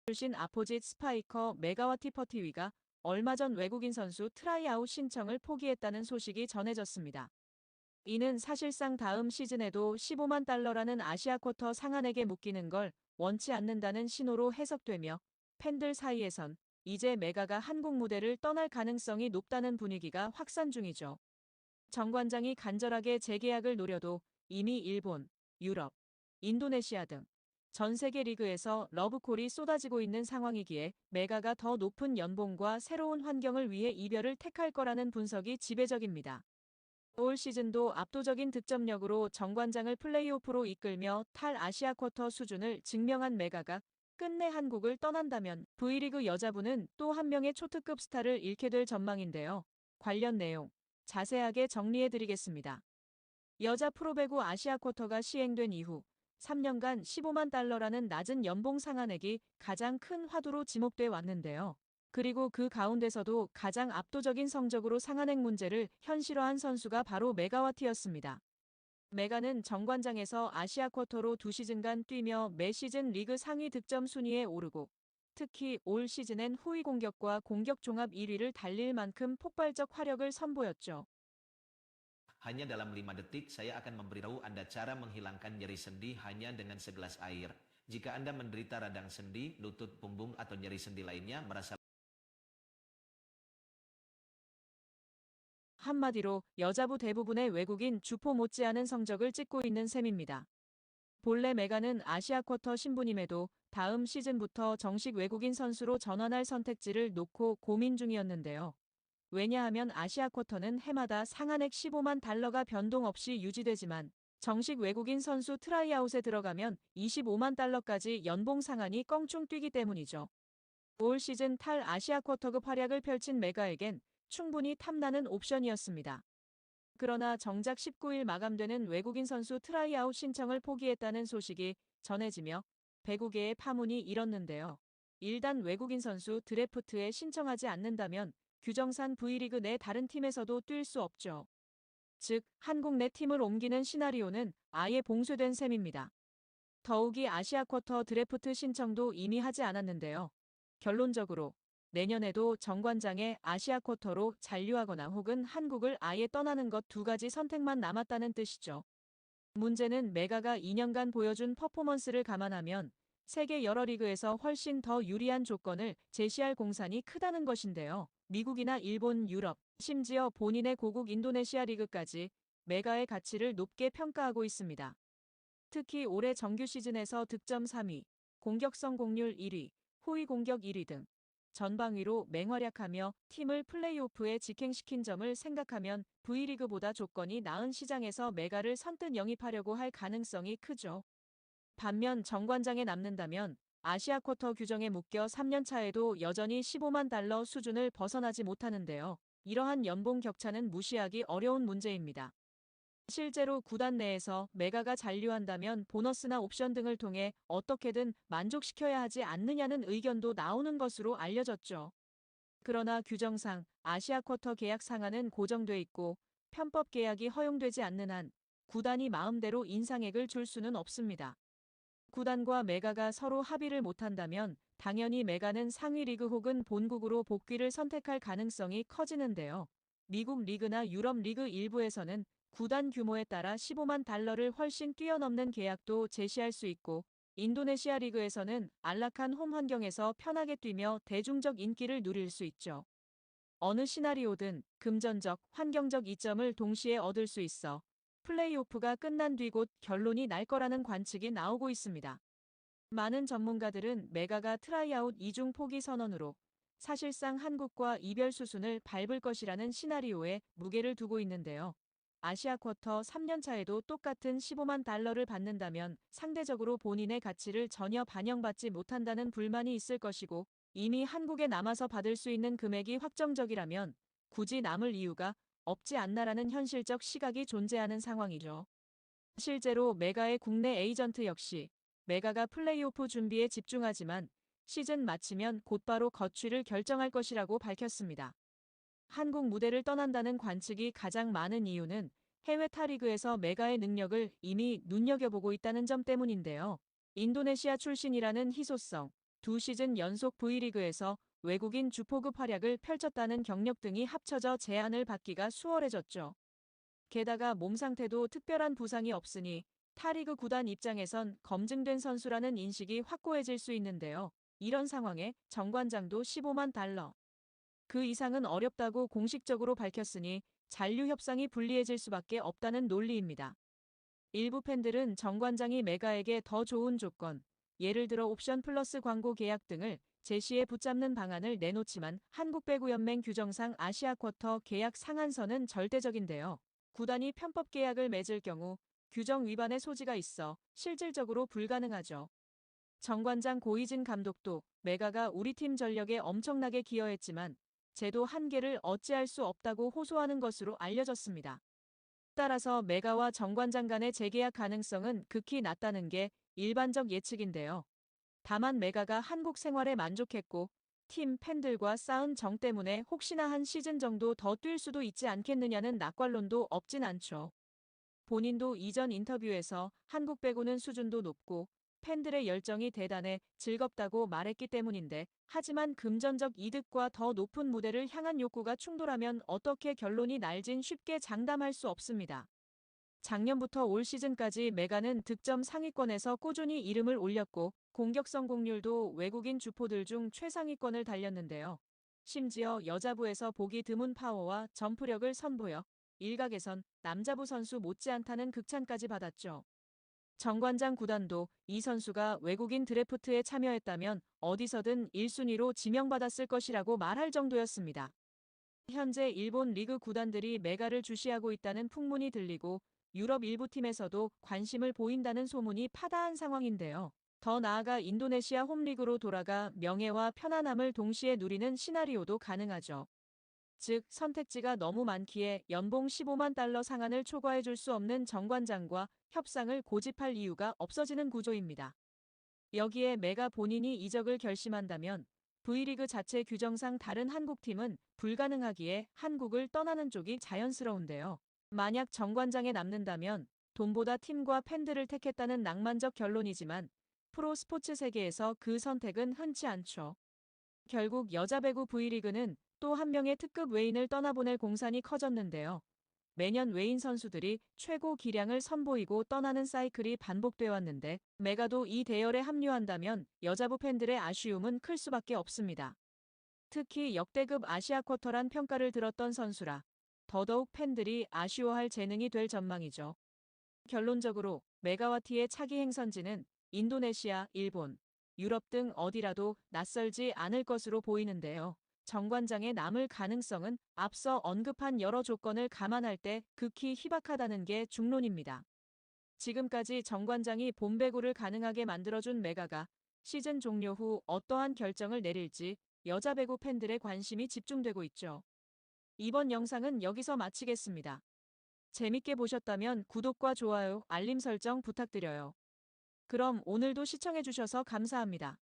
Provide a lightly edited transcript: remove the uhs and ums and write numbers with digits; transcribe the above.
출신 아포짓 스파이커 메가와 티퍼티위가 얼마 전 외국인 선수 트라이아웃 신청을 포기했다는 소식이 전해졌습니다. 이는 사실상 다음 시즌에도 15만 달러라는 아시아 쿼터 상한액에 묶이는 걸 원치 않는다는 신호로 해석되며 팬들 사이에선 이제 메가가 한국 무대를 떠날 가능성이 높다는 분위기가 확산 중이죠. 정 관장이 간절하게 재계약을 노려도 이미 일본, 유럽, 인도네시아 등 전 세계 리그에서 러브콜이 쏟아지고 있는 상황이기에 메가가 더 높은 연봉과 새로운 환경을 위해 이별을 택할 거라는 분석이 지배적입니다. 올 시즌도 압도적인 득점력으로 정 관장을 플레이오프로 이끌며 탈아시아 쿼터 수준을 증명한 메가가 끝내 한국을 떠난다면 V리그 여자부는 또 한 명의 초특급 스타를 잃게 될 전망인데요. 관련 내용 자세하게 정리해드리겠습니다. 여자 프로배구 아시아 쿼터가 시행된 이후 3년간 15만 달러라는 낮은 연봉 상한액이 가장 큰 화두로 지목돼 왔는데요. 그리고 그 가운데서도 가장 압도적인 성적으로 상한액 문제를 현실화한 선수가 바로 메가와티였습니다. 메가는 정관장에서 아시아 쿼터로 2시즌간 뛰며 매 시즌 리그 상위 득점 순위에 오르고 특히 올 시즌엔 후위 공격과 공격 종합 1위를 달릴 만큼 폭발적 화력을 선보였죠. Hanya dalam 5 detik saya akan memberitahu Anda cara menghilangkan nyeri sendi hanya dengan segelas air. Jika Anda menderita radang sendi, lutut, punggung, atau nyeri sendi lainnya merasa 한마디로 여자부 대부분의 외국인 주포 못지않은 성적을 찍고 있는 셈입니다. 본래 메가는 아시아 쿼터 신분임에도 다음 시즌부터 정식 외국인 선수로 전환할 선택지를 놓고 고민 중이었는데요. 왜냐하면 아시아 쿼터는 해마다 상한액 15만 달러가 변동 없이 유지되지만 정식 외국인 선수 트라이아웃에 들어가면 25만 달러까지 연봉 상한이 껑충 뛰기 때문이죠. 올 시즌 탈 아시아 쿼터급 활약을 펼친 메가에겐 충분히 탐나는 옵션이었습니다. 그러나 정작 19일 마감되는 외국인 선수 트라이아웃 신청을 포기했다는 소식이 전해지며 배구계의 파문이 일었는데요. 일단 외국인 선수 드래프트에 신청하지 않는다면 규정상 V리그 내 다른 팀에서도 뛸 수 없죠. 즉, 한국 내 팀을 옮기는 시나리오는 아예 봉쇄된 셈입니다. 더욱이 아시아 쿼터 드래프트 신청도 이미 하지 않았는데요. 결론적으로 내년에도 정관장의 아시아 쿼터로 잔류하거나 혹은 한국을 아예 떠나는 것 두 가지 선택만 남았다는 뜻이죠. 문제는 메가가 2년간 보여준 퍼포먼스를 감안하면 세계 여러 리그에서 훨씬 더 유리한 조건을 제시할 공산이 크다는 것인데요. 미국이나 일본, 유럽, 심지어 본인의 고국 인도네시아 리그까지 메가의 가치를 높게 평가하고 있습니다. 특히 올해 정규 시즌에서 득점 3위, 공격 성공률 1위, 후위 공격 1위 등 전방위로 맹활약하며 팀을 플레이오프에 직행시킨 점을 생각하면 V리그보다 조건이 나은 시장에서 메가를 선뜻 영입하려고 할 가능성이 크죠. 반면 정관장에 남는다면 아시아 쿼터 규정에 묶여 3년 차에도 여전히 15만 달러 수준을 벗어나지 못하는데요. 이러한 연봉 격차는 무시하기 어려운 문제입니다. 실제로 구단 내에서 메가가 잔류한다면 보너스나 옵션 등을 통해 어떻게든 만족시켜야 하지 않느냐는 의견도 나오는 것으로 알려졌죠. 그러나 규정상 아시아 쿼터 계약 상한은 고정돼 있고 편법 계약이 허용되지 않는 한 구단이 마음대로 인상액을 줄 수는 없습니다. 구단과 메가가 서로 합의를 못한다면 당연히 메가는 상위 리그 혹은 본국으로 복귀를 선택할 가능성이 커지는데요. 미국 리그나 유럽 리그 일부에서는 구단 규모에 따라 15만 달러를 훨씬 뛰어넘는 계약도 제시할 수 있고 인도네시아 리그에서는 안락한 홈 환경에서 편하게 뛰며 대중적 인기를 누릴 수 있죠. 어느 시나리오든 금전적, 환경적 이점을 동시에 얻을 수 있어 플레이오프가 끝난 뒤 곧 결론이 날 거라는 관측이 나오고 있습니다. 많은 전문가들은 메가가 트라이아웃 이중 포기 선언으로 사실상 한국과 이별 수순을 밟을 것이라는 시나리오에 무게를 두고 있는데요. 아시아 쿼터 3년 차에도 똑같은 15만 달러를 받는다면 상대적으로 본인의 가치를 전혀 반영받지 못한다는 불만이 있을 것이고 이미 한국에 남아서 받을 수 있는 금액이 확정적이라면 굳이 남을 이유가 없지 않나라는 현실적 시각이 존재하는 상황이죠. 실제로 메가의 국내 에이전트 역시 메가가 플레이오프 준비에 집중하지만 시즌 마치면 곧바로 거취를 결정할 것이라고 밝혔습니다. 한국 무대를 떠난다는 관측이 가장 많은 이유는 해외 타리그에서 메가의 능력을 이미 눈여겨보고 있다는 점 때문인데요. 인도네시아 출신이라는 희소성, 2시즌 연속 V리그에서 외국인 주포급 활약을 펼쳤다는 경력 등이 합쳐져 제안을 받기가 수월해졌죠. 게다가 몸 상태도 특별한 부상이 없으니 타리그 구단 입장에선 검증된 선수라는 인식이 확고해질 수 있는데요. 이런 상황에 정관장도 15만 달러. 그 이상은 어렵다고 공식적으로 밝혔으니 잔류 협상이 불리해질 수밖에 없다는 논리입니다. 일부 팬들은 정관장이 메가에게 더 좋은 조건, 예를 들어 옵션 플러스 광고 계약 등을 제시해 붙잡는 방안을 내놓지만 한국배구연맹 규정상 아시아 쿼터 계약 상한선은 절대적인데요. 구단이 편법 계약을 맺을 경우 규정 위반의 소지가 있어 실질적으로 불가능하죠. 정관장 고이진 감독도 메가가 우리 팀 전력에 엄청나게 기여했지만 제도 한계를 어찌할 수 없다고 호소하는 것으로 알려졌습니다. 따라서 메가와 정관장 간의 재계약 가능성은 극히 낮다는 게 일반적 예측인데요. 다만 메가가 한국 생활에 만족했고 팀 팬들과 쌓은 정 때문에 혹시나 한 시즌 정도 더 뛸 수도 있지 않겠느냐는 낙관론도 없진 않죠. 본인도 이전 인터뷰에서 한국 배구는 수준도 높고 팬들의 열정이 대단해 즐겁다고 말했기 때문인데 하지만 금전적 이득과 더 높은 무대를 향한 욕구가 충돌하면 어떻게 결론이 날진 쉽게 장담할 수 없습니다. 작년부터 올 시즌까지 메가는 득점 상위권에서 꾸준히 이름을 올렸고 공격 성공률도 외국인 주포들 중 최상위권을 달렸는데요. 심지어 여자부에서 보기 드문 파워와 점프력을 선보여 일각에선 남자부 선수 못지않다는 극찬까지 받았죠. 정관장 구단도 이 선수가 외국인 드래프트에 참여했다면 어디서든 1순위로 지명받았을 것이라고 말할 정도였습니다. 현재 일본 리그 구단들이 메가를 주시하고 있다는 풍문이 들리고 유럽 일부 팀에서도 관심을 보인다는 소문이 파다한 상황인데요. 더 나아가 인도네시아 홈리그로 돌아가 명예와 편안함을 동시에 누리는 시나리오도 가능하죠. 즉 선택지가 너무 많기에 연봉 15만 달러 상한을 초과해 줄 수 없는 정관장과 협상을 고집할 이유가 없어지는 구조입니다. 여기에 메가 본인이 이적을 결심한다면 V리그 자체 규정상 다른 한국팀은 불가능하기에 한국을 떠나는 쪽이 자연스러운데요. 만약 정관장에 남는다면 돈보다 팀과 팬들을 택했다는 낭만적 결론이지만 프로 스포츠 세계에서 그 선택은 흔치 않죠. 결국 여자 배구 V리그는 또 한 명의 특급 외인을 떠나보낼 공산이 커졌는데요. 매년 외인 선수들이 최고 기량을 선보이고 떠나는 사이클이 반복돼 왔는데 메가도 이 대열에 합류한다면 여자부 팬들의 아쉬움은 클 수밖에 없습니다. 특히 역대급 아시아 쿼터란 평가를 들었던 선수라 더더욱 팬들이 아쉬워할 재능이 될 전망이죠. 결론적으로 메가와티의 차기 행선지는 인도네시아, 일본, 유럽 등 어디라도 낯설지 않을 것으로 보이는데요. 정관장에 남을 가능성은 앞서 언급한 여러 조건을 감안할 때 극히 희박하다는 게 중론입니다. 지금까지 정관장이 봄배구를 가능하게 만들어준 메가가 시즌 종료 후 어떠한 결정을 내릴지 여자 배구 팬들의 관심이 집중되고 있죠. 이번 영상은 여기서 마치겠습니다. 재밌게 보셨다면 구독과 좋아요, 알림 설정 부탁드려요. 그럼 오늘도 시청해주셔서 감사합니다.